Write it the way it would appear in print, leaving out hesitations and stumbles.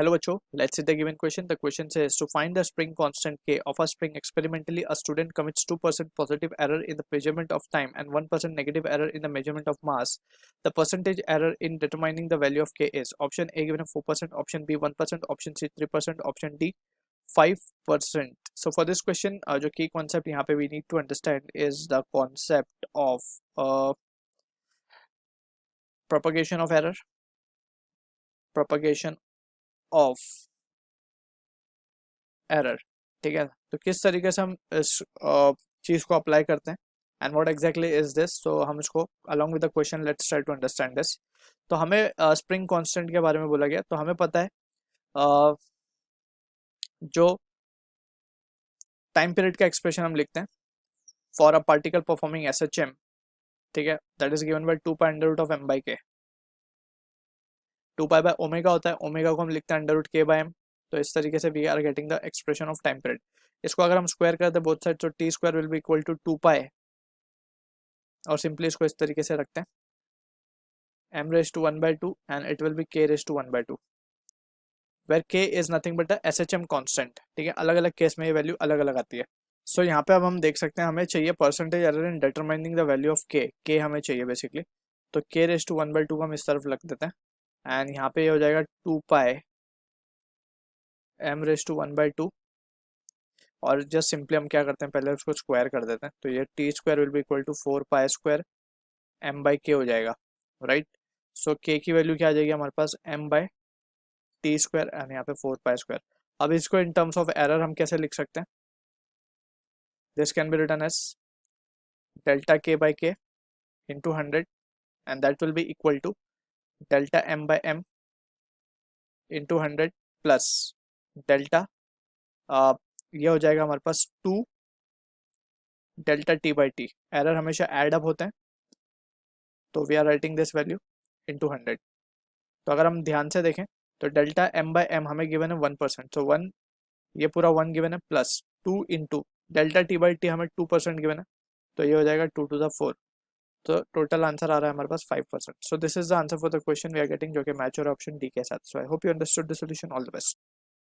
Hello बच्चों, let's see the given question. The question says to find the spring constant K of a spring experimentally a student commits 2% positive error in the measurement of time and 1% negative error in the measurement of mass. The percentage error in determining the value of K is option A given 4%, option B 1%, option C 3%, option D 5%. So for this question, जो key concept यहाँ पे we need to understand is the concept of propagation of error, propagation of error. ठीक है, तो किस तरीके से हम इस चीज को अप्लाई करते हैं and what exactly is this. तो हम इसको along with the question let's try to understand this. तो हमें स्प्रिंग कांस्टेंट के बारे में बोला गया. तो हमें पता है जो टाइम पीरियड का एक्सप्रेशन हम लिखते हैं for a particle performing SHM, ठीक है, that is given by 2 pi under root of m by k. 2 pi by omega होता है, ओमेगा को हम लिखते हैं under root k by m. तो इस तरीके से we are getting the expression of time period. इसको अगर हम स्क्वायर करते हैं बोथ साइड तो T square will be equal to 2 pi और सिंपली इसको इस तरीके से रखते हैं m raise to 1/2 and it will be k raise to 1/2 where k is nothing but the SHM constant. ठीक है, अलग अलग केस में ये वैल्यू अलग अलग आती है. सो यहाँ पे अब हम देख सकते हैं हमें चाहिए percentage error in determining the value of k हमें चाहिए बेसिकली. तो k रेज टू 1/2 को हम इस तरफ रख देते हैं एंड यहाँ पे ये हो जाएगा 2 पाई m रेज टू 1/2 और जस्ट सिंपली हम क्या करते हैं पहले उसको स्क्वायर कर देते हैं. तो ये T square will be equal to 4 pi square m by k हो जाएगा, राइट. सो k की वैल्यू क्या आ जाएगी हमारे पास m by T square and यहाँ पे 4 पाई स्क्वायर. अब इसको इन टर्म्स ऑफ एरर हम कैसे लिख सकते हैं. This can be written as delta k by k into 100 and that will be equal to delta m by m into 100 plus delta ये हो जाएगा हमारे पास 2 delta t by T. Error हमेशा एड अप होते हैं तो we are writing this value into 100. तो अगर हम ध्यान से देखें तो डेल्टा m बाई m हमें गिवन है 1%. तो 1 ये पूरा 1 गिवन है plus 2 into delta t by T हमें 2% गिवन है. तो ये हो जाएगा 2 टू द 4. तो टोटल आंसर आ रहा है हमारे पास 5%. So this is the answer for the question we are getting जो कि मैच और ऑप्शन डी के साथ. So I hope you understood the solution. All the best.